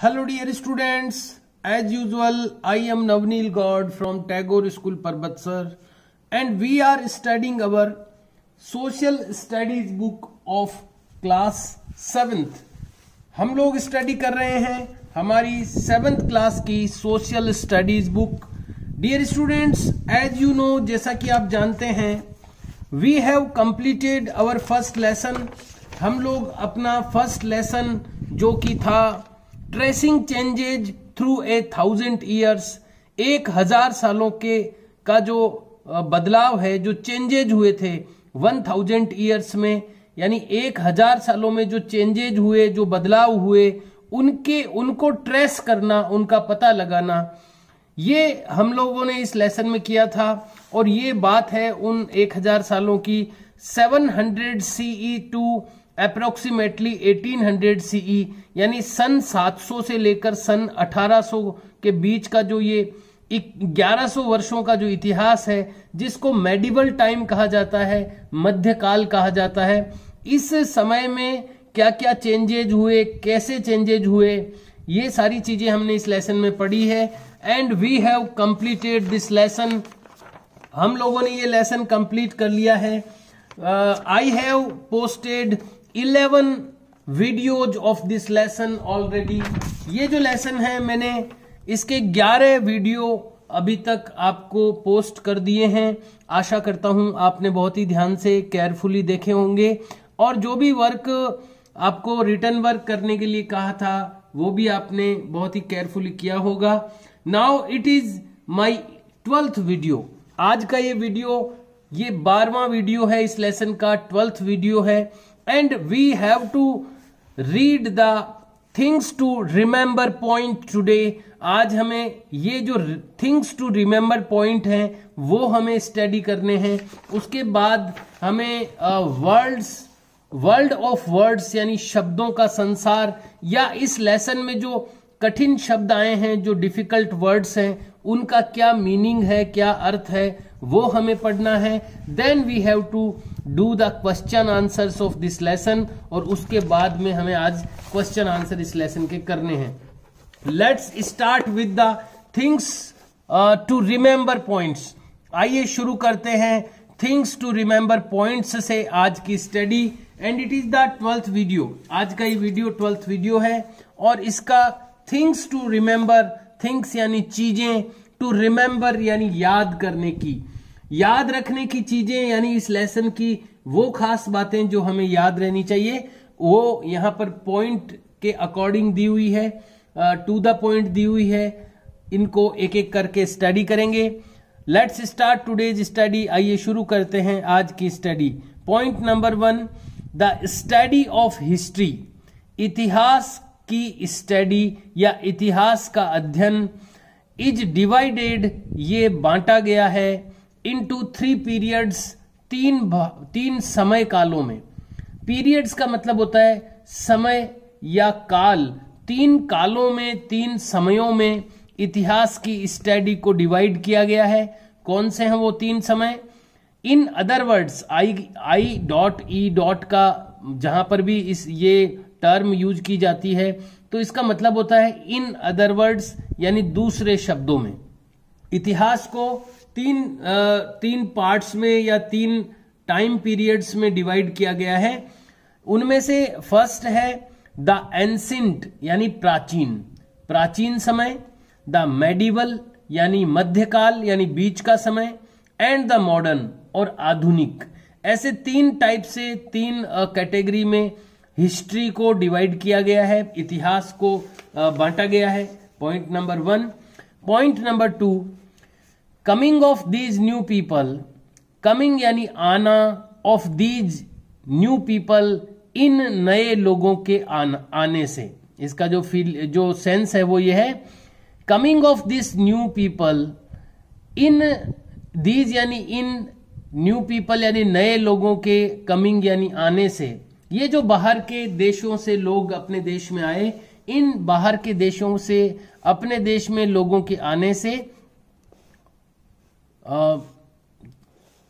Hello dear students, as usual I am Navneel God from Tagore School Parbatsar and we are studying our social studies book of class 7th। हम लोग study कर रहे हैं हमारी 7th class की social studies book. Dear students, as you know, जैसा कि आप जानते हैं, we have completed our first lesson. हम लोग अपना फर्स्ट लेसन जो कि था ट्रेसिंग चेंजेज थ्रू 1000 ईयर्स, 1000 सालों के का जो बदलाव है, जो चेंजेज हुए थे 1000 ईयर्स में, यानी 1000 सालों में जो चेंजेज हुए, जो बदलाव हुए, उनको ट्रेस करना, उनका पता लगाना, ये हम लोगों ने इस लेसन में किया था। और ये बात है उन 1000 सालों की 700 CE टू अप्रोक्सीमेटली 1800 CE, यानी सन 700 से लेकर सन 1800 के बीच का जो ये 1100 वर्षों का जो इतिहास है, जिसको मेडिवल टाइम कहा जाता है, मध्यकाल कहा जाता है, इस समय में क्या क्या चेंजेज हुए, कैसे चेंजेज हुए, ये सारी चीजें हमने इस लेसन में पढ़ी है। And we have completed this lesson. हम लोगों ने ये लेसन कंप्लीट कर लिया है। I have posted 11 videos of this lesson already. ये जो लेसन है, मैंने इसके 11 वीडियो अभी तक आपको पोस्ट कर दिए हैं। आशा करता हूं आपने बहुत ही ध्यान से, केयरफुली देखे होंगे, और जो भी वर्क आपको रिटर्न वर्क करने के लिए कहा था वो भी आपने बहुत ही केयरफुली किया होगा। Now it is my 12th video. आज का ये वीडियो, ये 12वां वीडियो है इस लेसन का, 12th वीडियो है। And we have to read the things to remember point today. आज हमें ये जो थिंग्स टू रिमेंबर पॉइंट हैं वो हमें स्टडी करने हैं। उसके बाद हमें वर्ल्ड ऑफ वर्ड्स, यानी शब्दों का संसार, या इस लेसन में जो कठिन शब्द आए हैं, जो डिफिकल्ट वर्ड्स हैं, उनका क्या मीनिंग है, क्या अर्थ है, वो हमें पढ़ना है। Then we have to do the question answers of this lesson, और उसके बाद में हमें आज क्वेश्चन आंसर इस लेसन के करने हैं। Let's start with the things to remember points. आइए शुरू करते हैं थिंग्स टू रिमेंबर पॉइंट्स से आज की study. And it is the 12th video. आज का ये वीडियो 12th वीडियो है, और इसका थिंग्स टू रिमेंबर, थिंग्स यानी चीजें, टू रिमेंबर यानी याद करने की, याद रखने की चीजें, यानी इस लेसन की वो खास बातें जो हमें याद रहनी चाहिए, वो यहां पर पॉइंट के अकॉर्डिंग दी हुई है, टू द पॉइंट दी हुई है। इनको एक एक करके स्टडी करेंगे। Let's start today's study. आइए शुरू करते हैं आज की study. Point number 1, the study of history. इतिहास की स्टडी या इतिहास का अध्ययन इज डिवाइडेड, ये बांटा गया है, इनटू 3 पीरियड्स, तीन समय कालों में। पीरियड्स का मतलब होता है समय या काल। 3 कालों में, 3 समयों में इतिहास की स्टडी को डिवाइड किया गया है। कौन से हैं वो 3 समय? In other words, I.E. का जहां पर भी ये टर्म यूज की जाती है, तो इसका मतलब होता है इन अदर वर्ड्स, यानी दूसरे शब्दों में। इतिहास को तीन पार्ट्स में या 3 टाइम पीरियड्स में डिवाइड किया गया है। उनमें से फर्स्ट है द एंशिएंट, यानी प्राचीन समय, द मेडिवल यानी मध्यकाल यानी बीच का समय, एंड द मॉडर्न और आधुनिक। ऐसे 3 टाइप से, 3 कैटेगरी में हिस्ट्री को डिवाइड किया गया है, इतिहास को बांटा गया है। Point number 1। Point number 2, coming of these new people. Coming यानी आना, ऑफ दीज न्यू पीपल, इन नए लोगों के आने से। इसका जो सेंस है वो ये है, coming of this new people, in these यानी इन, न्यू पीपल यानी नए लोगों के, कमिंग यानी आने से। ये जो बाहर के देशों से लोग अपने देश में आए, इन बाहर के देशों से अपने देश में लोगों के आने से,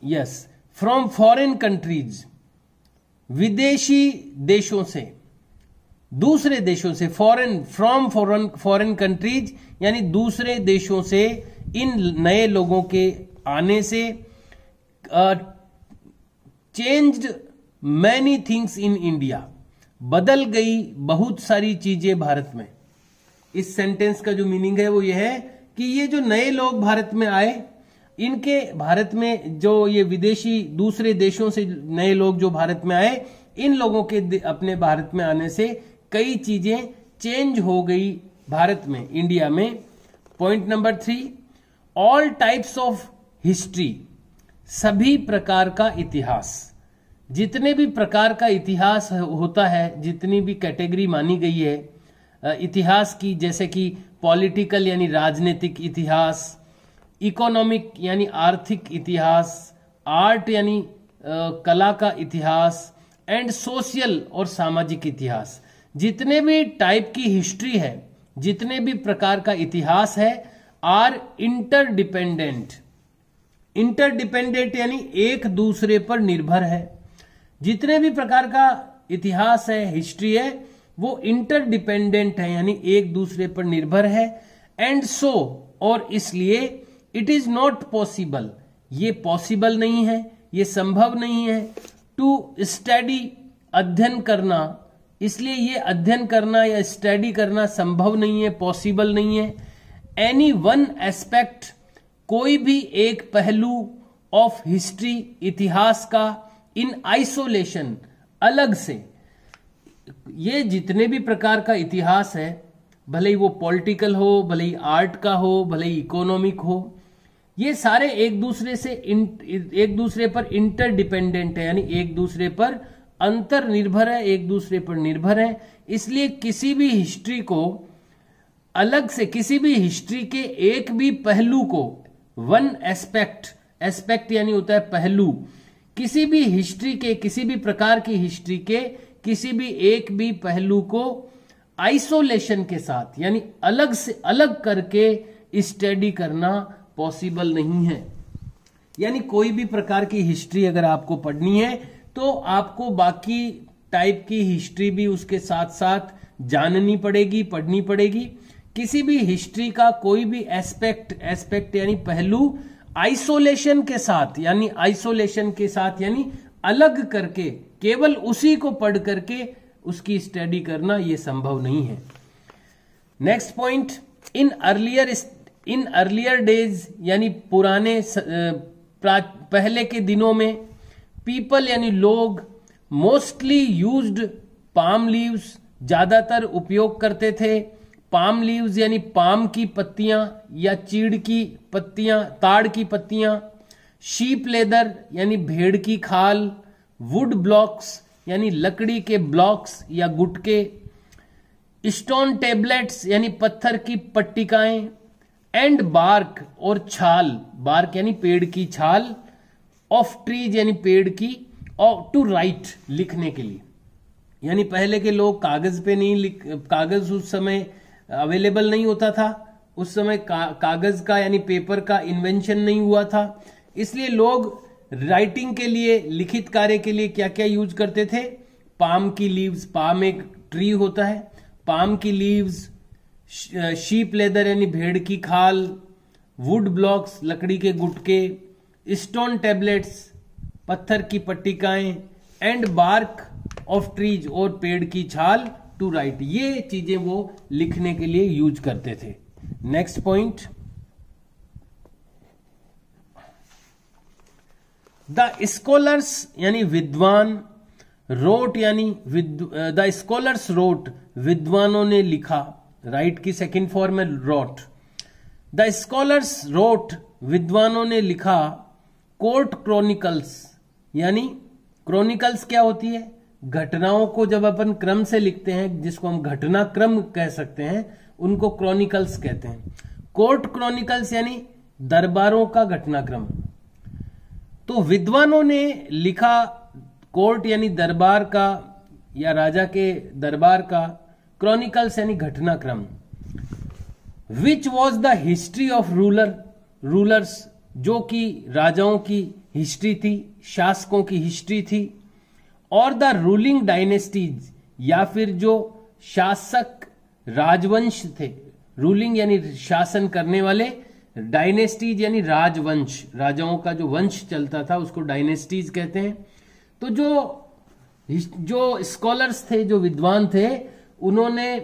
यस, फ्रॉम फॉरेन कंट्रीज, विदेशी देशों से। दूसरे देशों से, फॉरेन कंट्रीज यानी दूसरे देशों से इन नए लोगों के आने से changed many things in India, बदल गई बहुत सारी चीजें भारत में। इस सेंटेंस का जो मीनिंग है वो ये है कि ये जो नए लोग भारत में आए, इनके भारत में जो ये विदेशी दूसरे देशों से नए लोग जो भारत में आए, इन लोगों के अपने भारत में आने से कई चीजें चेंज हो गई भारत में, इंडिया में। Point number 3, all types of history, सभी प्रकार का इतिहास, जितने भी प्रकार का इतिहास होता है, जितनी भी कैटेगरी मानी गई है इतिहास की, जैसे कि पॉलिटिकल यानी राजनीतिक इतिहास, इकोनॉमिक यानी आर्थिक इतिहास, आर्ट यानी कला का इतिहास, एंड सोशल और सामाजिक इतिहास, जितने भी टाइप की हिस्ट्री है, जितने भी प्रकार का इतिहास है, आर इंटरडिपेंडेंट। इंटरडिपेंडेंट यानी एक दूसरे पर निर्भर है। जितने भी प्रकार का इतिहास है, हिस्ट्री है, वो इंटरडिपेंडेंट है यानी एक दूसरे पर निर्भर है। एंड सो, और इसलिए इट इज नॉट पॉसिबल, ये पॉसिबल नहीं है, ये संभव नहीं है, टू स्टडी, अध्ययन करना, इसलिए ये अध्ययन करना या स्टडी करना संभव नहीं है, पॉसिबल नहीं है। एनी वन एस्पेक्ट, कोई भी एक पहलू ऑफ हिस्ट्री, इतिहास का, इन आइसोलेशन, अलग से। ये जितने भी प्रकार का इतिहास है, भले ही वो पॉलिटिकल हो, भले ही आर्ट का हो, भले ही इकोनॉमिक हो, ये सारे एक दूसरे पर इंटरडिपेंडेंट है यानी एक दूसरे पर अंतर निर्भर है, एक दूसरे पर निर्भर है। इसलिए किसी भी हिस्ट्री को अलग से, किसी भी हिस्ट्री के एक भी पहलू को, वन एस्पेक्ट यानी होता है पहलू, किसी भी हिस्ट्री के, किसी भी प्रकार की हिस्ट्री के किसी भी एक भी पहलू को आइसोलेशन के साथ यानी अलग से अलग करके स्टडी करना पॉसिबल नहीं है। यानी कोई भी प्रकार की हिस्ट्री अगर आपको पढ़नी है तो आपको बाकी टाइप की हिस्ट्री भी उसके साथ साथ जाननी पड़ेगी, पढ़नी पड़ेगी। किसी भी हिस्ट्री का कोई भी एस्पेक्ट यानी पहलू आइसोलेशन के साथ यानी अलग करके केवल उसी को पढ़ करके उसकी स्टडी करना यह संभव नहीं है। Next point, in earlier days यानी पुराने पहले के दिनों में, पीपल यानी लोग, मोस्टली यूज्ड पाम लीव्स, ज्यादातर उपयोग करते थे। पाम लीव्स यानी पाम की पत्तियां या चीड़ की पत्तियां, ताड़ की पत्तियां। शीप लेदर यानी भेड़ की खाल। वुड ब्लॉक्स यानी लकड़ी के ब्लॉक्स या गुटके। स्टोन टेबलेट्स यानी पत्थर की पट्टिकाएं। एंड बार्क और छाल, बार्क यानी पेड़ की छाल, ऑफ ट्रीज यानी पेड़ की, और टू राइट लिखने के लिए। यानी पहले के लोग कागज पे नहीं कागज उस समय अवेलेबल नहीं होता था, उस समय कागज का यानी पेपर का इन्वेंशन नहीं हुआ था, इसलिए लोग राइटिंग के लिए, लिखित कार्य के लिए क्या क्या यूज करते थे? पाम की लीव्स, पाम एक ट्री होता है, पाम की लीव्स, शीप लेदर यानी भेड़ की खाल, वुड ब्लॉक्स लकड़ी के गुटके, स्टोन टेबलेट्स पत्थर की पट्टिकाएं, एंड बार्क ऑफ ट्रीज और पेड़ की छाल टू राइट, ये चीजें वो लिखने के लिए यूज करते थे। नेक्स्ट पॉइंट, द स्कॉलर्स यानी विद्वान, रोट यानी द स्कॉलर्स रोट, विद्वानों ने लिखा, राइट की सेकेंड फॉर्म है रोट। द स्कॉलर्स रोट, विद्वानों ने लिखा। कोर्ट क्रॉनिकल्स यानी क्रॉनिकल्स क्या होती है? घटनाओं को जब अपन क्रम से लिखते हैं, जिसको हम घटनाक्रम कह सकते हैं, उनको क्रॉनिकल्स कहते हैं। कोर्ट क्रॉनिकल्स यानी दरबारों का घटनाक्रम। तो विद्वानों ने लिखा कोर्ट यानी दरबार का या राजा के दरबार का, क्रॉनिकल्स यानी घटनाक्रम। Which was the history of rulers, जो कि राजाओं की हिस्ट्री थी, शासकों की हिस्ट्री थी। और द रूलिंग डायनेस्टीज, या फिर जो शासक राजवंश थे, रूलिंग यानी शासन करने वाले, डायनेस्टीज यानी राजवंश, राजाओं का जो वंश चलता था उसको डायनेस्टीज कहते हैं। तो जो स्कॉलर्स थे, जो विद्वान थे, उन्होंने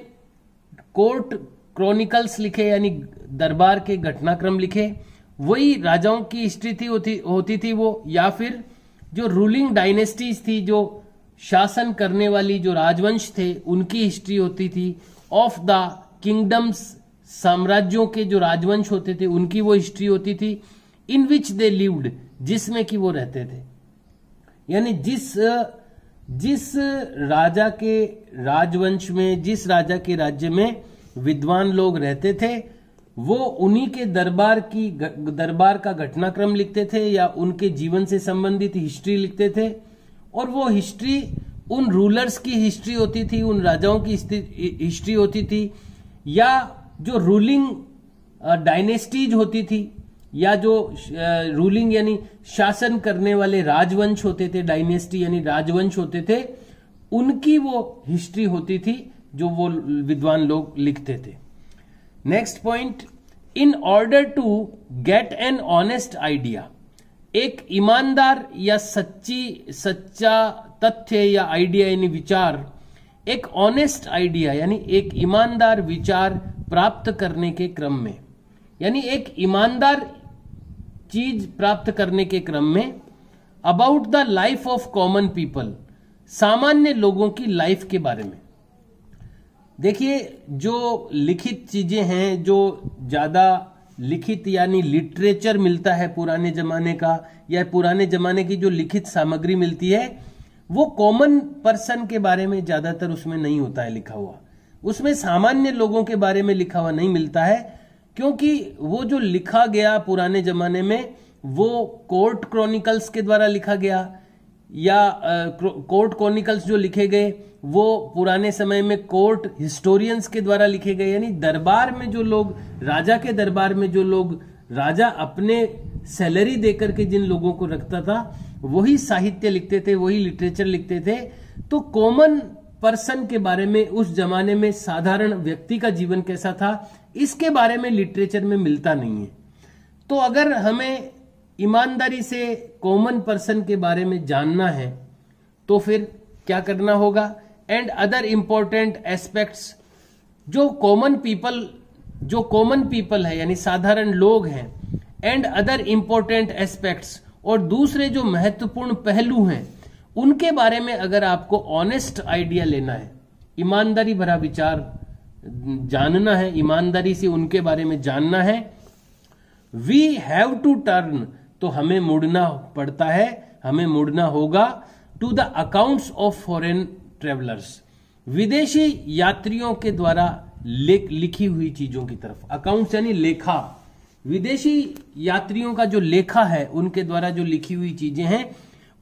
कोर्ट क्रॉनिकल्स लिखे यानी दरबार के घटनाक्रम लिखे, वही राजाओं की हिस्ट्री थी होती थी वो, या फिर जो रूलिंग डायनेस्टीज थी, जो शासन करने वाली जो राजवंश थे, उनकी हिस्ट्री होती थी। ऑफ द किंगडम्स, साम्राज्यों के जो राजवंश होते थे उनकी वो हिस्ट्री होती थी। इन विच दे लिव्ड, जिसमें कि वो रहते थे, यानी जिस राजा के राजवंश में, जिस राजा के राज्य में विद्वान लोग रहते थे, वो उन्हीं के दरबार का घटनाक्रम लिखते थे या उनके जीवन से संबंधित हिस्ट्री लिखते थे। और वो हिस्ट्री उन रूलर्स की हिस्ट्री होती थी, उन राजाओं की हिस्ट्री होती थी, या जो रूलिंग डायनेस्टीज होती थी, या जो रूलिंग यानी शासन करने वाले राजवंश होते थे, डायनेस्टी यानी राजवंश होते थे, उनकी वो हिस्ट्री होती थी जो वो विद्वान लोग लिखते थे। Next point, in order to get an honest idea, एक ईमानदार या सच्चा तथ्य या आइडिया यानी विचार, एक ऑनेस्ट आइडिया यानी एक ईमानदार विचार प्राप्त करने के क्रम में, यानी एक ईमानदार चीज प्राप्त करने के क्रम में, about the life of common people, सामान्य लोगों की लाइफ के बारे में। देखिए, जो लिखित चीजें हैं, जो ज्यादा लिखित यानी लिटरेचर मिलता है पुराने जमाने का, या पुराने जमाने की जो लिखित सामग्री मिलती है, वो कॉमन पर्सन के बारे में ज्यादातर उसमें नहीं होता है लिखा हुआ, उसमें सामान्य लोगों के बारे में लिखा हुआ नहीं मिलता है, क्योंकि वो जो लिखा गया पुराने जमाने में वो कोर्ट क्रॉनिकल्स के द्वारा लिखा गया, या कोर्ट क्रॉनिकल्स जो लिखे गए वो पुराने समय में कोर्ट हिस्टोरियंस के द्वारा लिखे गए, यानी दरबार में जो लोग, राजा के दरबार में जो लोग, राजा अपने सैलरी देकर के जिन लोगों को रखता था, वही साहित्य लिखते थे, वही लिटरेचर लिखते थे। तो कॉमन पर्सन के बारे में, उस जमाने में साधारण व्यक्ति का जीवन कैसा था, इसके बारे में लिटरेचर में मिलता नहीं है। तो अगर हमें ईमानदारी से कॉमन पर्सन के बारे में जानना है तो फिर क्या करना होगा, एंड अदर इंपॉर्टेंट एस्पेक्ट्स, जो कॉमन पीपल है यानी साधारण लोग हैं, एंड अदर इंपॉर्टेंट एस्पेक्ट्स, और दूसरे जो महत्वपूर्ण पहलू हैं उनके बारे में अगर आपको ऑनेस्ट आइडिया लेना है, ईमानदारी भरा विचार जानना है, ईमानदारी से उनके बारे में जानना है, वी हैव टू टर्न, तो हमें मुड़ना पड़ता है, हमें मुड़ना होगा, to the accounts of foreign travellers, विदेशी यात्रियों के द्वारा लिखी हुई चीजों की तरफ। अकाउंट्स यानी लेखा, विदेशी यात्रियों का जो लेखा है, उनके द्वारा जो लिखी हुई चीजें हैं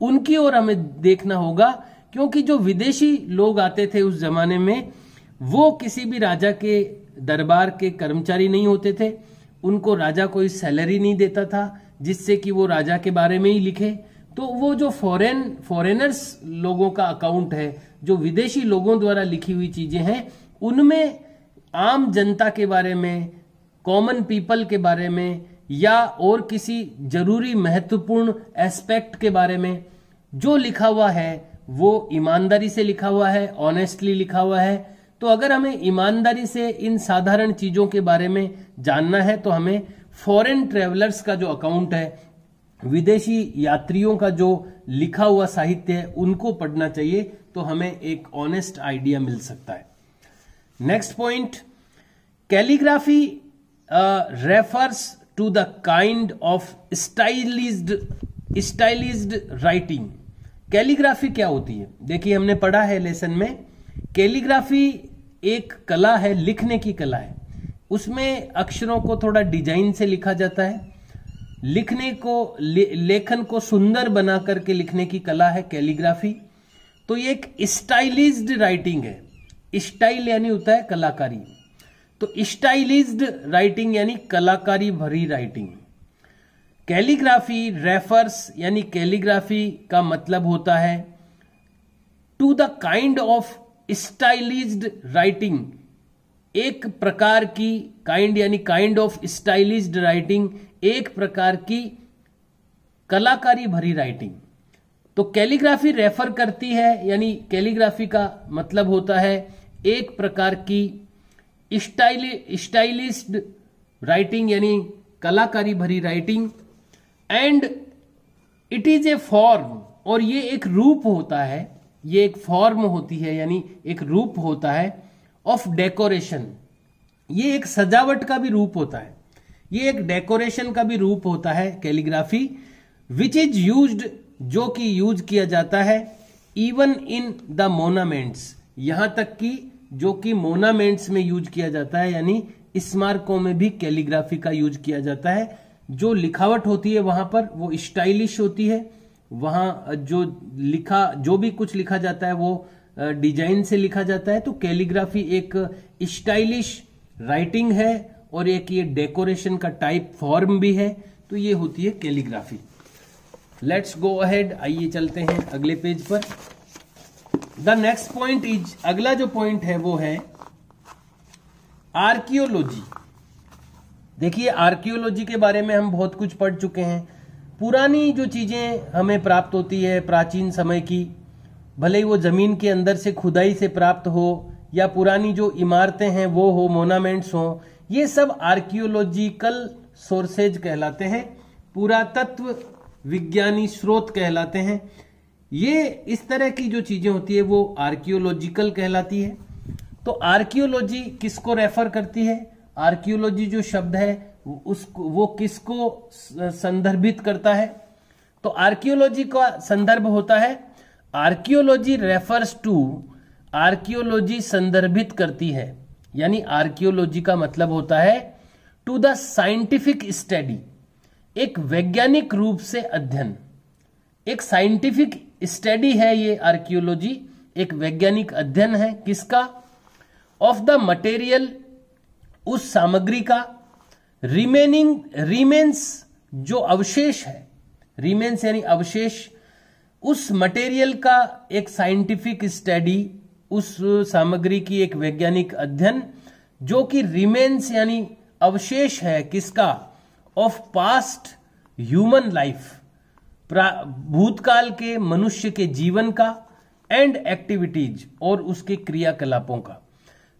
उनकी ओर हमें देखना होगा, क्योंकि जो विदेशी लोग आते थे उस जमाने में, वो किसी भी राजा के दरबार के कर्मचारी नहीं होते थे, उनको राजा कोई सैलरी नहीं देता था जिससे कि वो राजा के बारे में ही लिखे। तो वो जो फॉरेनर्स लोगों का अकाउंट है, जो विदेशी लोगों द्वारा लिखी हुई चीजें हैं, उनमें आम जनता के बारे में, कॉमन पीपल के बारे में, या और किसी जरूरी महत्वपूर्ण एस्पेक्ट के बारे में जो लिखा हुआ है वो ईमानदारी से लिखा हुआ है, ऑनेस्टली लिखा हुआ है। तो अगर हमें ईमानदारी से इन साधारण चीजों के बारे में जानना है तो हमें फॉरेन ट्रेवलर्स का जो अकाउंट है, विदेशी यात्रियों का जो लिखा हुआ साहित्य है, उनको पढ़ना चाहिए, तो हमें एक ऑनेस्ट आइडिया मिल सकता है। Next point, calligraphy refers to the kind of stylised writing. Calligraphy क्या होती है? देखिए, हमने पढ़ा है लेसन में, कैलीग्राफी एक कला है, लिखने की कला है। उसमें अक्षरों को थोड़ा डिजाइन से लिखा जाता है, लेखन को सुंदर बना करके लिखने की कला है कैलीग्राफी। तो ये एक स्टाइलिज्ड राइटिंग है। स्टाइल यानी होता है कलाकारी, तो स्टाइलिज्ड राइटिंग यानी कलाकारी भरी राइटिंग। कैलीग्राफी रेफर्स यानी कैलीग्राफी का मतलब होता है to the kind of stylised writing, एक प्रकार की काइंड यानी काइंड ऑफ स्टाइलिज्ड राइटिंग, एक प्रकार की कलाकारी भरी राइटिंग। तो कैलीग्राफी रेफर करती है, यानी कैलीग्राफी का मतलब होता है एक प्रकार की स्टाइलिज्ड राइटिंग यानी कलाकारी भरी writing. And it is a form, और ये एक रूप होता है, ये एक फॉर्म होती है यानी एक रूप होता है ऑफ डेकोरेशन, ये एक सजावट का भी रूप होता है, ये एक डेकोरेशन का भी रूप होता है कैलीग्राफी, विच इज यूज्ड, जो कि यूज किया जाता है, इवन इन द मोनामेंट्स, यहां तक कि जो कि मोनामेंट्स में यूज किया जाता है, यानी स्मारकों में भी कैलीग्राफी का यूज किया जाता है। जो लिखावट होती है वहां पर वो स्टाइलिश होती है, वहां जो भी कुछ लिखा जाता है वो डिजाइन से लिखा जाता है। तो कैलीग्राफी एक स्टाइलिश राइटिंग है और एक ये डेकोरेशन का टाइप फॉर्म भी है, तो ये होती है कैलीग्राफी। लेट्स गो अहेड, आइए चलते हैं अगले पेज पर। द नेक्स्ट पॉइंट इज, अगला जो पॉइंट है वो है आर्कियोलॉजी। देखिए आर्कियोलॉजी के बारे में हम बहुत कुछ पढ़ चुके हैं। पुरानी जो चीजें हमें प्राप्त होती है प्राचीन समय की, भले ही वो जमीन के अंदर से खुदाई से प्राप्त हो या पुरानी जो इमारतें हैं वो हो, मोनामेंट्स हो, ये सब आर्कियोलॉजिकल सोर्सेज कहलाते हैं, पुरातत्व विज्ञानी स्रोत कहलाते हैं। ये इस तरह की जो चीजें होती है वो आर्कियोलॉजिकल कहलाती है। तो आर्कियोलॉजी किसको रेफर करती है? आर्कियोलॉजी जो शब्द है वो किसको संदर्भित करता है? तो आर्कियोलॉजी का संदर्भ होता है, आर्कियोलॉजी रेफर्स टू, आर्कियोलॉजी संदर्भित करती है, यानी आर्कियोलॉजी का मतलब होता है टू द साइंटिफिक स्टडी, एक वैज्ञानिक रूप से अध्ययन, एक साइंटिफिक स्टडी है ये आर्कियोलॉजी, एक वैज्ञानिक अध्ययन है किसका? ऑफ द मटेरियल, उस सामग्री का, रिमेन्स जो अवशेष है, रिमेन्स यानी अवशेष, उस मटेरियल का एक साइंटिफिक स्टडी, उस सामग्री की एक वैज्ञानिक अध्ययन जो कि रिमेन्स यानी अवशेष है किसका? ऑफ पास्ट ह्यूमन लाइफ, भूतकाल के मनुष्य के जीवन का, एंड एक्टिविटीज और उसके क्रियाकलापों का।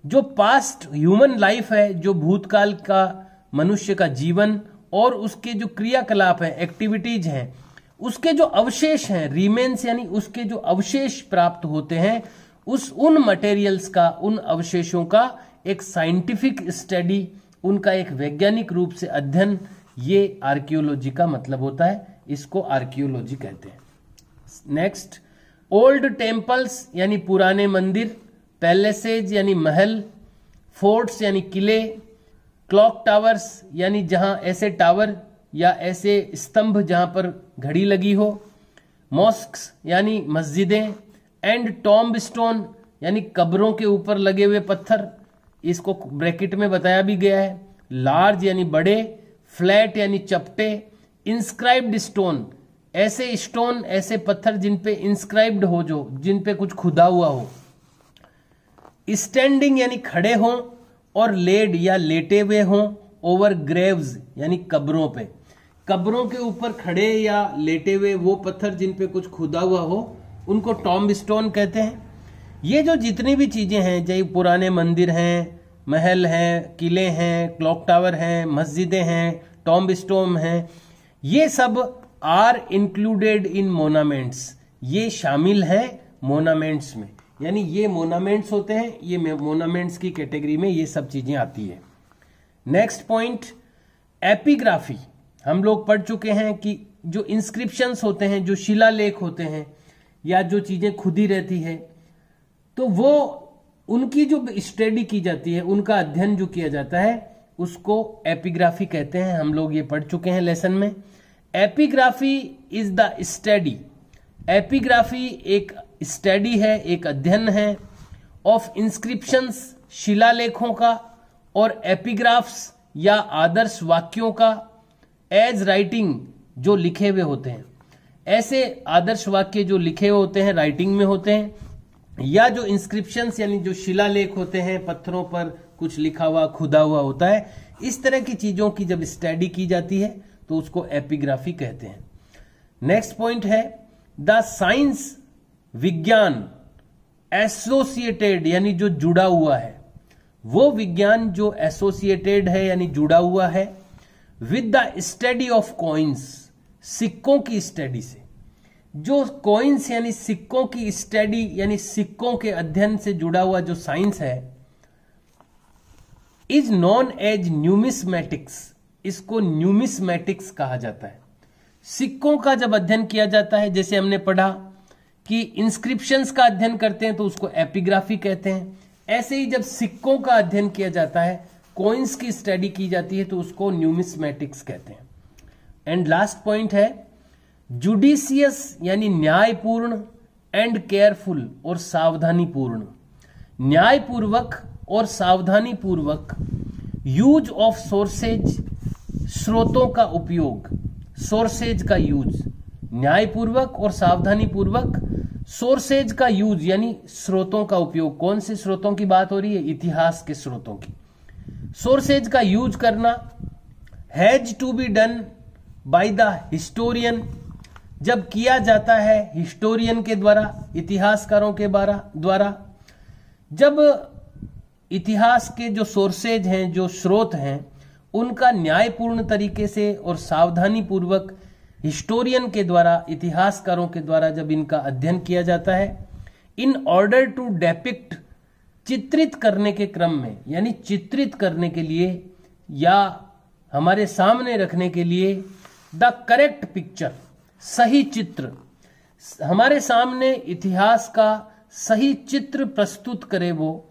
जो पास्ट ह्यूमन लाइफ है, जो भूतकाल का मनुष्य का जीवन और उसके जो क्रियाकलाप है, एक्टिविटीज हैं, उसके जो अवशेष हैं, रिमेन्स यानी उसके जो अवशेष प्राप्त होते हैं, उन मटेरियल्स का, उन अवशेषों का एक साइंटिफिक स्टडी, उनका एक वैज्ञानिक रूप से अध्ययन, ये आर्कियोलॉजी का मतलब होता है, इसको आर्कियोलॉजी कहते हैं। नेक्स्ट, ओल्ड टेम्पल्स यानी पुराने मंदिर, पैलेसेज यानी महल, फोर्ट्स यानी किले, क्लॉक टावर्स यानी जहां ऐसे टावर या ऐसे स्तंभ जहां पर घड़ी लगी हो, मॉस्क्स यानी मस्जिदें, एंड टॉम्ब स्टोन यानी कब्रों के ऊपर लगे हुए पत्थर, इसको ब्रैकेट में बताया भी गया है, लार्ज यानी बड़े, फ्लैट यानी चपटे, इंस्क्राइब्ड स्टोन ऐसे पत्थर जिन पे इंस्क्राइब्ड हो, जो जिन पे कुछ खुदा हुआ हो, स्टैंडिंग यानी खड़े हों, और लेड या लेटे हुए हों, ओवर ग्रेव्स यानी कब्रों पे, कब्रों के ऊपर खड़े या लेटे हुए वो पत्थर जिन पे कुछ खुदा हुआ हो, उनको टॉम्ब स्टोन कहते हैं। ये जो जितनी भी चीजें हैं, चाहे पुराने मंदिर हैं, महल हैं, किले हैं, क्लॉक टावर हैं, मस्जिदें हैं, टॉम्ब स्टोन हैं, ये सब आर इंक्लूडेड इन मोनामेंट्स, ये शामिल हैं मोनामेंट्स में, यानी ये मोनामेंट्स होते हैं, ये मोनामेंट्स की कैटेगरी में ये सब चीजें आती है। Next point, epigraphy. हम लोग पढ़ चुके हैं कि जो इंस्क्रिप्शंस होते हैं, जो शिलालेख होते हैं या जो चीजें खुदी रहती है, तो वो उनकी जो स्टडी की जाती है, उनका अध्ययन जो किया जाता है, उसको एपिग्राफी कहते हैं। हम लोग ये पढ़ चुके हैं लेसन में। Epigraphy is the study, epigraphy एक स्टडी है, एक अध्ययन है, ऑफ इंस्क्रिप्शंस शिलालेखों का, और एपिग्राफ्स या आदर्श वाक्यों का, एज राइटिंग जो लिखे हुए होते हैं, ऐसे आदर्श वाक्य जो लिखे हुए होते हैं, राइटिंग में होते हैं, या जो इंस्क्रिप्शंस यानी जो शिलालेख होते हैं, पत्थरों पर कुछ लिखा हुआ खुदा हुआ होता है, इस तरह की चीजों की जब स्टडी की जाती है तो उसको एपिग्राफी कहते हैं। नेक्स्ट पॉइंट है द साइंस, विज्ञान एसोसिएटेड यानी जो जुड़ा हुआ है, वो विज्ञान जो एसोसिएटेड है यानी जुड़ा हुआ है with the study of coins, सिक्कों की स्टडी से। जो कॉइन्स यानी सिक्कों की स्टडी यानी सिक्कों के अध्ययन से जुड़ा हुआ जो साइंस है, इज नॉन एज न्यूमिस्मेटिक्स, इसको न्यूमिस्मेटिक्स कहा जाता है। सिक्कों का जब अध्ययन किया जाता है, जैसे हमने पढ़ा कि इंस्क्रिप्शंस का अध्ययन करते हैं तो उसको एपिग्राफी कहते हैं, ऐसे ही जब सिक्कों का अध्ययन किया जाता है, कॉइन्स की स्टडी की जाती है तो उसको न्यूमिस्मेटिक्स कहते हैं। एंड लास्ट पॉइंट है जुडिशियस यानी न्यायपूर्ण एंड केयरफुल और सावधानीपूर्ण, न्यायपूर्वक और सावधानीपूर्वक यूज ऑफ सोर्सेज, स्रोतों का उपयोग, सोर्सेज का यूज, न्यायपूर्वक और सावधानीपूर्वक सोर्सेज का यूज यानी स्रोतों का उपयोग। कौन से स्रोतों की बात हो रही है? इतिहास के स्रोतों की। सोर्सेज का यूज करना has to be done by the historian, जब किया जाता है हिस्टोरियन के द्वारा, इतिहासकारों के द्वारा। जब इतिहास के जो सोर्सेज हैं, जो स्रोत हैं, उनका न्यायपूर्ण तरीके से और सावधानी पूर्वक हिस्टोरियन के द्वारा, इतिहासकारों के द्वारा जब इनका अध्ययन किया जाता है, इन ऑर्डर टू डेपिक्ट, चित्रित करने के क्रम में, यानी चित्रित करने के लिए या हमारे सामने रखने के लिए, द करेक्ट पिक्चर, सही चित्र, हमारे सामने इतिहास का सही चित्र प्रस्तुत करे, वो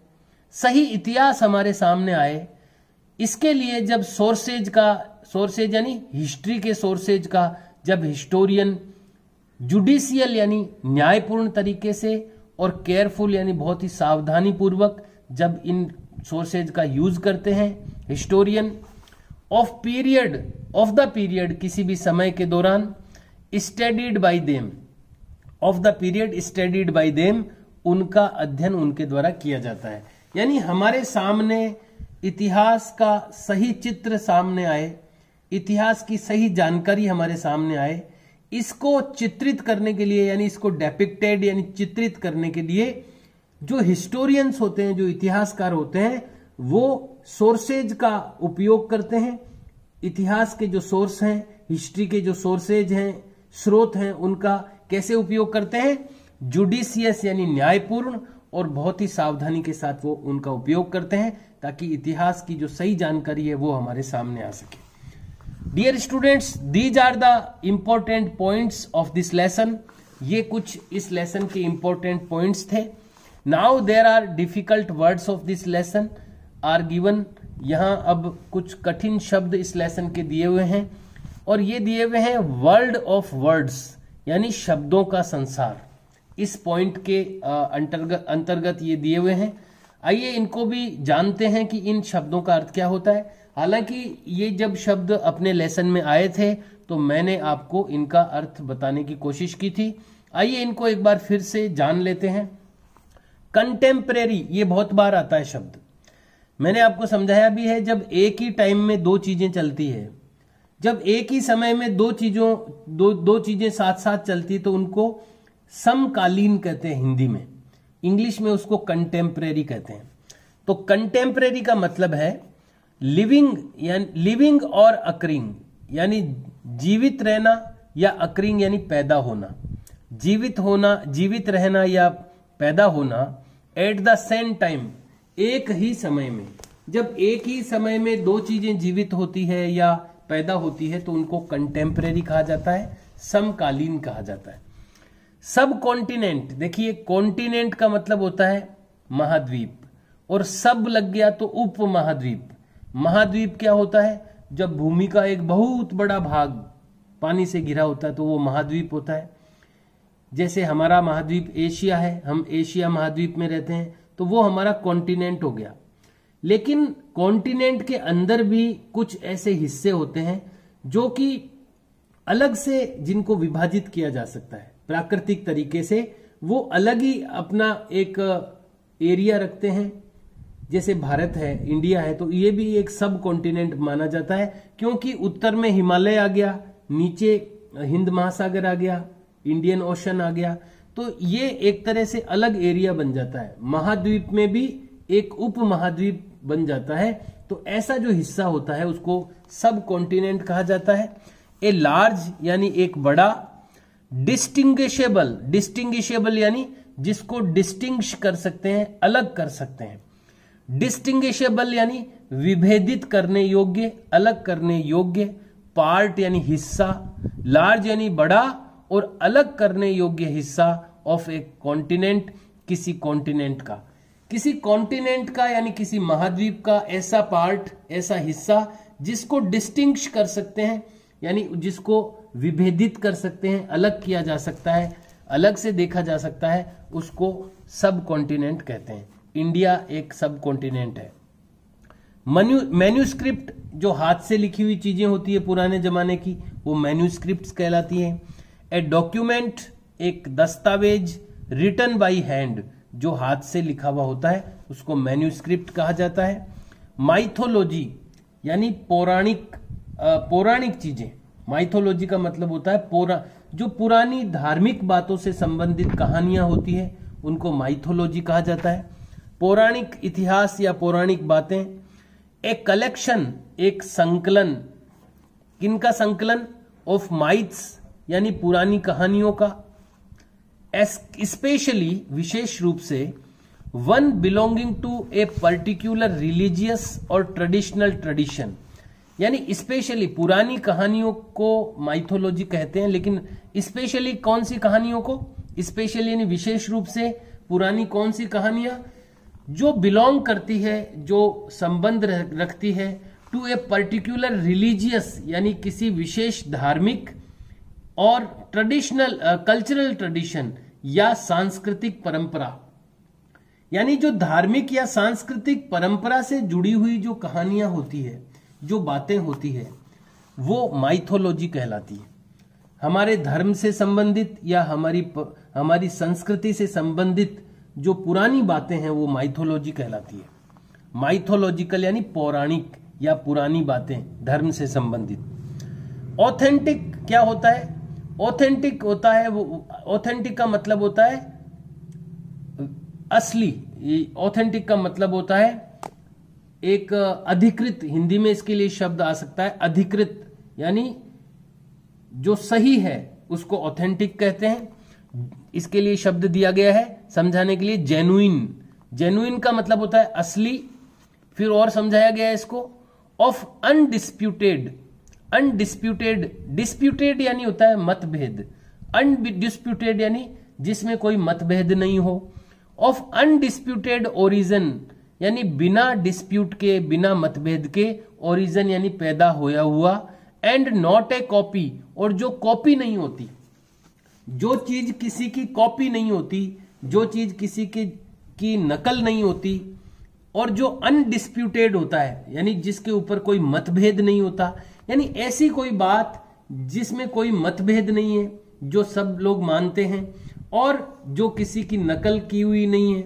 सही इतिहास हमारे सामने आए, इसके लिए जब सोर्सेज का, सोर्सेज यानी हिस्ट्री के सोर्सेज का, जब हिस्टोरियन जुडिशियल यानी न्यायपूर्ण तरीके से और केयरफुल यानी बहुत ही सावधानी पूर्वक जब इन सोर्सेज का यूज करते हैं historian, of period, of the period, किसी भी समय के दौरान, studied by them, of the period studied by them, उनका अध्ययन उनके द्वारा किया जाता है। यानी हमारे सामने इतिहास का सही चित्र सामने आए, इतिहास की सही जानकारी हमारे सामने आए, इसको चित्रित करने के लिए यानी इसको डेपिक्टेड यानी चित्रित करने के लिए जो हिस्टोरियंस होते हैं, जो इतिहासकार होते हैं, वो सोर्सेज का उपयोग करते हैं। इतिहास के जो सोर्स हैं, हिस्ट्री के जो सोर्सेज हैं, स्रोत हैं, उनका कैसे उपयोग करते हैं? जुडिशियस यानी न्यायपूर्ण और बहुत ही सावधानी के साथ वो उनका उपयोग करते हैं ताकि इतिहास की जो सही जानकारी है वो हमारे सामने आ सके। Dear students, these are the important points of this lesson. ये कुछ इस लेसन के इंपॉर्टेंट पॉइंट्स थे। Now there are difficult words of this lesson are given. यहां अब कुछ कठिन शब्द इस लेसन के दिए हुए हैं और ये दिए हुए हैं वर्ल्ड ऑफ वर्ड्स यानी शब्दों का संसार। इस पॉइंट के अंतर्गत ये दिए हुए हैं। आइए इनको भी जानते हैं कि इन शब्दों का अर्थ क्या होता है। हालांकि ये जब शब्द अपने लेसन में आए थे तो मैंने आपको इनका अर्थ बताने की कोशिश की थी। आइए इनको एक बार फिर से जान लेते हैं। कंटेम्परेरी, ये बहुत बार आता है शब्द, मैंने आपको समझाया भी है। जब एक ही टाइम में दो चीजें चलती है, जब एक ही समय में दो चीजें साथ साथ चलती तो उनको समकालीन कहते हैं हिंदी में। इंग्लिश में उसको कंटेम्परेरी कहते हैं। तो कंटेम्परेरी का मतलब है लिविंग और अकरिंग, यानी जीवित रहना, या अकरिंग यानी पैदा होना, जीवित होना, जीवित रहना या पैदा होना एट द सेम टाइम, एक ही समय में। जब एक ही समय में दो चीजें जीवित होती है या पैदा होती है तो उनको कंटेम्परेरी कहा जाता है, समकालीन कहा जाता है। सब कॉन्टिनेंट, देखिए कॉन्टिनेंट का मतलब होता है महाद्वीप, और सब लग गया तो उप महाद्वीप। महाद्वीप क्या होता है? जब भूमि का एक बहुत बड़ा भाग पानी से घिरा होता है तो वो महाद्वीप होता है। जैसे हमारा महाद्वीप एशिया है, हम एशिया महाद्वीप में रहते हैं, तो वो हमारा कॉन्टिनेंट हो गया। लेकिन कॉन्टिनेंट के अंदर भी कुछ ऐसे हिस्से होते हैं जो कि अलग से, जिनको विभाजित किया जा सकता है प्राकृतिक तरीके से, वो अलग ही अपना एक एरिया रखते हैं। जैसे भारत है, इंडिया है, तो ये भी एक सब कॉन्टिनेंट माना जाता है, क्योंकि उत्तर में हिमालय आ गया, नीचे हिंद महासागर आ गया, इंडियन ओशन आ गया, तो ये एक तरह से अलग एरिया बन जाता है। महाद्वीप में भी एक उप महाद्वीप बन जाता है, तो ऐसा जो हिस्सा होता है उसको सब कॉन्टिनेंट कहा जाता है। ए लार्ज यानी एक बड़ा, डिस्टिंग्विशेबल, डिस्टिंग्विशेबल यानी जिसको डिस्टिंग्विश कर सकते हैं, अलग कर सकते हैं। डिस्टिंग्विशेबल यानी विभेदित करने योग्य, अलग करने योग्य। पार्ट यानी हिस्सा, लार्ज यानी बड़ा और अलग करने योग्य हिस्सा ऑफ ए कॉन्टिनेंट, किसी कॉन्टिनेंट का, किसी कॉन्टिनेंट का यानी किसी महाद्वीप का ऐसा पार्ट, ऐसा हिस्सा जिसको डिस्टिंग्विश कर सकते हैं, यानी जिसको विभेदित कर सकते हैं, अलग किया जा सकता है, अलग से देखा जा सकता है, उसको सब कॉन्टिनेंट कहते हैं। इंडिया एक सब कॉन्टिनेंट है। मैन्यूस्क्रिप्ट जो हाथ से लिखी हुई चीजें होती है पुराने जमाने की, वो मैन्यूस्क्रिप्ट्स कहलाती हैं। ए डॉक्यूमेंट एक दस्तावेज, रिटन बाय हैंड जो हाथ से लिखा हुआ होता है उसको मैन्यूस्क्रिप्ट कहा जाता है। माइथोलॉजी यानी पौराणिक, पौराणिक चीजें, माइथोलॉजी का मतलब होता है जो पुरानी धार्मिक बातों से संबंधित कहानियां होती है उनको माइथोलॉजी कहा जाता है। पौराणिक इतिहास या पौराणिक बातें। एक कलेक्शन एक संकलन, किनका संकलन? ऑफ माइथ्स यानी पुरानी कहानियों का। स्पेशली विशेष रूप से one belonging to a particular religious और ट्रेडिशनल ट्रेडिशन, यानी स्पेशली पुरानी कहानियों को माइथोलॉजी कहते हैं। लेकिन स्पेशली कौन सी कहानियों को? स्पेशली यानी विशेष रूप से पुरानी कौन सी कहानियां जो बिलोंग करती है, जो संबंध रखती है टू ए पर्टिकुलर रिलीजियस यानी किसी विशेष धार्मिक और ट्रेडिशनल कल्चरल ट्रेडिशन या सांस्कृतिक परंपरा, यानी जो धार्मिक या सांस्कृतिक परंपरा से जुड़ी हुई जो कहानियां होती है, जो बातें होती है, वो माइथोलॉजी कहलाती है। हमारे धर्म से संबंधित या हमारी संस्कृति से संबंधित जो पुरानी बातें हैं वो माइथोलॉजी कहलाती है। माइथोलॉजिकल यानी पौराणिक या पुरानी बातें धर्म से संबंधित। ऑथेंटिक क्या होता है? ऑथेंटिक होता है वो, ऑथेंटिक का मतलब होता है असली। ऑथेंटिक का मतलब होता है एक अधिकृत, हिंदी में इसके लिए शब्द आ सकता है अधिकृत, यानी जो सही है उसको ऑथेंटिक कहते हैं। इसके लिए शब्द दिया गया है समझाने के लिए जेन्युइन। जेन्युइन का मतलब होता है असली। फिर और समझाया गया है इसको ऑफ अनडिस्प्यूटेड। अनडिस्प्यूटेड, डिस्प्यूटेड यानी होता है मतभेद, अनडिस्प्यूटेड यानी जिसमें कोई मतभेद नहीं हो। ऑफ अनडिस्प्यूटेड ओरिजिन यानी बिना डिस्प्यूट के, बिना मतभेद के, ओरिजिन यानी पैदा होया हुआ। एंड नॉट ए कॉपी, और जो कॉपी नहीं होती, जो चीज किसी की कॉपी नहीं होती, जो चीज किसी की नकल नहीं होती, और जो अनडिस्प्यूटेड होता है यानी जिसके ऊपर कोई मतभेद नहीं होता, यानी ऐसी कोई बात जिसमें कोई मतभेद नहीं है, जो सब लोग मानते हैं, और जो किसी की नकल की हुई नहीं है,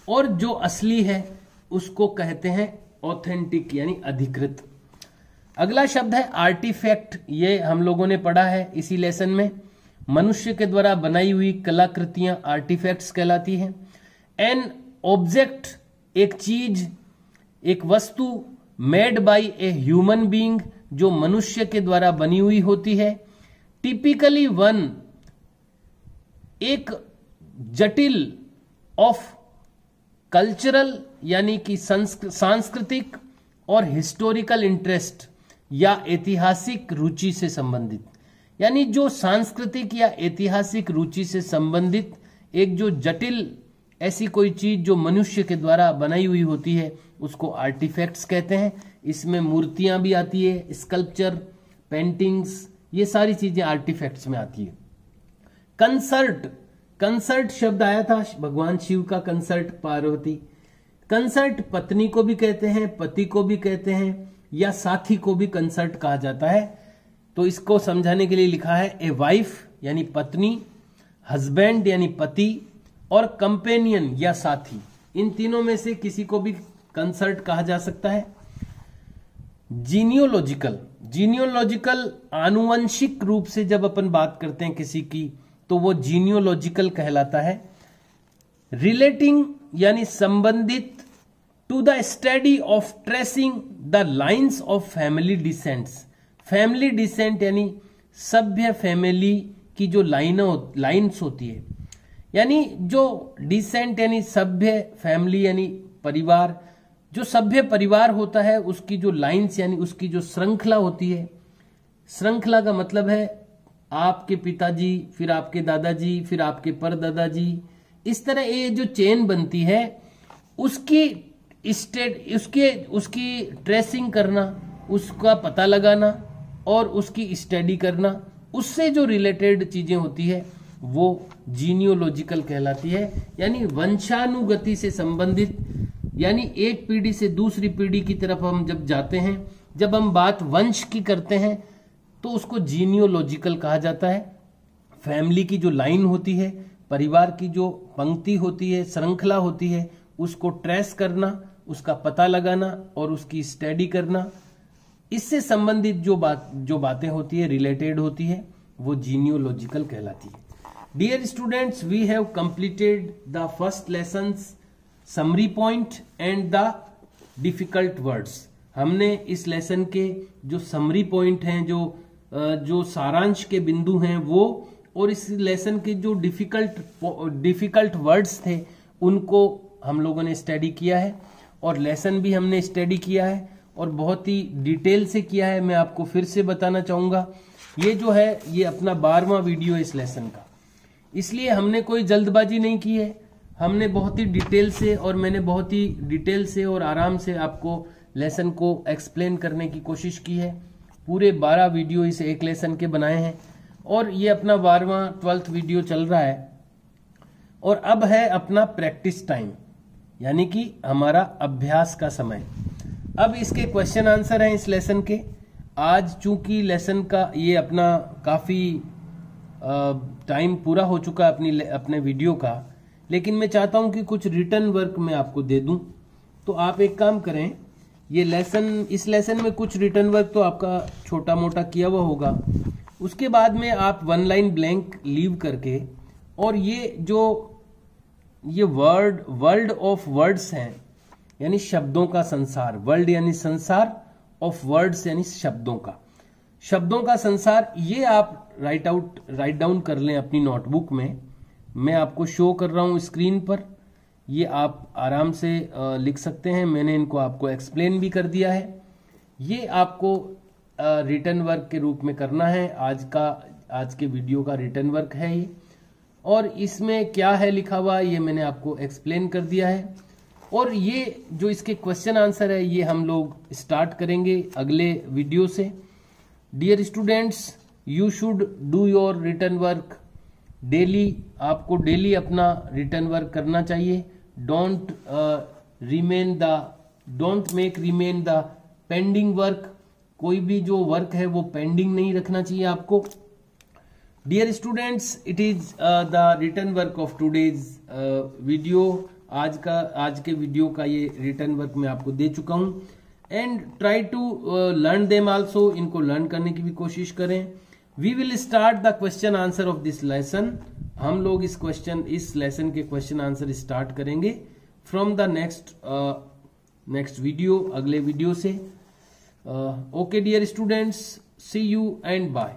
और जो असली है, उसको कहते हैं ऑथेंटिक यानी अधिकृत। अगला शब्द है आर्टिफैक्ट। ये हम लोगों ने पढ़ा है इसी लेसन में। मनुष्य के द्वारा बनाई हुई कलाकृतियां आर्टिफैक्ट्स कहलाती हैं। एन ऑब्जेक्ट एक चीज, एक वस्तु, made by a human being जो मनुष्य के द्वारा बनी हुई होती है। टिपिकली वन एक जटिल, ऑफ कल्चरल यानी कि सांस्कृतिक और हिस्टोरिकल इंटरेस्ट या ऐतिहासिक रुचि से संबंधित, यानी जो सांस्कृतिक या ऐतिहासिक रुचि से संबंधित एक जो जटिल ऐसी कोई चीज जो मनुष्य के द्वारा बनाई हुई होती है उसको आर्टिफैक्ट्स कहते हैं। इसमें मूर्तियां भी आती है, स्कल्पचर, पेंटिंग्स, ये सारी चीजें आर्टिफैक्ट्स में आती है। कंसर्ट, कंसर्ट शब्द आया था भगवान शिव का, कंसर्ट पार्वती। कंसर्ट पत्नी को भी कहते हैं, पति को भी कहते हैं, या साथी को भी कंसर्ट कहा जाता है। तो इसको समझाने के लिए लिखा है ए वाइफ यानी पत्नी, हस्बैंड यानी पति, और कंपेनियन या साथी। इन तीनों में से किसी को भी कंसर्ट कहा जा सकता है। जीनियोलॉजिकल, जीनियोलॉजिकल आनुवंशिक रूप से जब अपन बात करते हैं किसी की तो वो जीनियोलॉजिकल कहलाता है। रिलेटिंग यानी संबंधित, to the study of tracing the lines of family descents. Family descent यानी सभ्य फैमिली की जो लाइन्स होती है, यानी जो डिसेंट यानी सभ्य, फैमिली यानी परिवार, जो सभ्य परिवार होता है उसकी जो लाइन्स यानी उसकी जो श्रृंखला होती है। श्रृंखला का मतलब है आपके पिताजी, फिर आपके दादाजी, फिर आपके परदादाजी, इस तरह ये जो चेन बनती है उसकी उसकी ट्रेसिंग करना, उसका पता लगाना और उसकी स्टडी करना, उससे जो रिलेटेड चीजें होती है वो जीनियोलॉजिकल कहलाती है। यानी वंशानुगति से संबंधित, यानी एक पीढ़ी से दूसरी पीढ़ी की तरफ हम जब जाते हैं, जब हम बात वंश की करते हैं तो उसको जीनियोलॉजिकल कहा जाता है। फैमिली की जो लाइन होती है, परिवार की जो पंक्ति होती है, श्रृंखला होती है, उसको ट्रेस करना, उसका पता लगाना और उसकी स्टडी करना, इससे संबंधित जो बातें होती है, रिलेटेड होती है, वो जीनियोलॉजिकल कहलाती है। Dear students, we have completed the first lesson's summary point and the difficult words. हमने इस लेसन के जो समरी पॉइंट हैं, जो सारांश के बिंदु हैं वो, और इस लेसन के जो डिफिकल्ट वर्ड्स थे उनको हम लोगों ने स्टडी किया है, और लेसन भी हमने स्टडी किया है और बहुत ही डिटेल से किया है। मैं आपको फिर से बताना चाहूंगा, ये जो है ये अपना 12वां वीडियो है इस लेसन का, इसलिए हमने कोई जल्दबाजी नहीं की है। हमने बहुत ही डिटेल से, और मैंने बहुत ही डिटेल से और आराम से आपको लेसन को एक्सप्लेन करने की कोशिश की है। पूरे 12 वीडियो इस एक लेसन के बनाए हैं और ये अपना 12वां वीडियो चल रहा है। और अब है अपना प्रैक्टिस टाइम, यानी कि हमारा अभ्यास का समय। अब इसके क्वेश्चन आंसर हैं इस लेसन के। आज चूंकि लेसन का ये अपना काफी टाइम पूरा हो चुका है अपने वीडियो का, लेकिन मैं चाहता हूं कि कुछ रिटर्न वर्क मैं आपको दे दूं। तो आप एक काम करें, ये इस लेसन में कुछ रिटर्न वर्क तो आपका छोटा मोटा किया हुआ होगा, उसके बाद में आप 1 लाइन ब्लैंक लीव करके, और ये वर्ल्ड ऑफ वर्ड्स हैं, यानी शब्दों का संसार, वर्ल्ड यानी संसार, ऑफ वर्ड्स यानी शब्दों का संसार, ये आप राइट डाउन कर लें अपनी नोटबुक में। मैं आपको शो कर रहा हूं स्क्रीन पर, ये आप आराम से लिख सकते हैं। मैंने इनको आपको एक्सप्लेन भी कर दिया है। ये आपको रिटर्न वर्क के रूप में करना है। आज के वीडियो का रिटर्न वर्क है ये, और इसमें क्या है लिखा हुआ ये मैंने आपको एक्सप्लेन कर दिया है। और ये जो इसके क्वेश्चन आंसर है ये हम लोग स्टार्ट करेंगे अगले वीडियो से। Dear students, you should do your return work daily. आपको डेली अपना रिटर्न वर्क करना चाहिए। Don't make remain the pending work. कोई भी जो वर्क है वो पेंडिंग नहीं रखना चाहिए आपको। Dear students, it is the return work of today's video. आज के वीडियो का ये रिटर्न वर्क मैं आपको दे चुका हूं। And try to learn them also. इनको लर्न करने की भी कोशिश करें। We will start the question answer of this lesson. हम लोग इस लेसन के क्वेश्चन आंसर स्टार्ट करेंगे फ्रॉम द नेक्स्ट वीडियो, अगले वीडियो से। Okay dear students, see you and bye.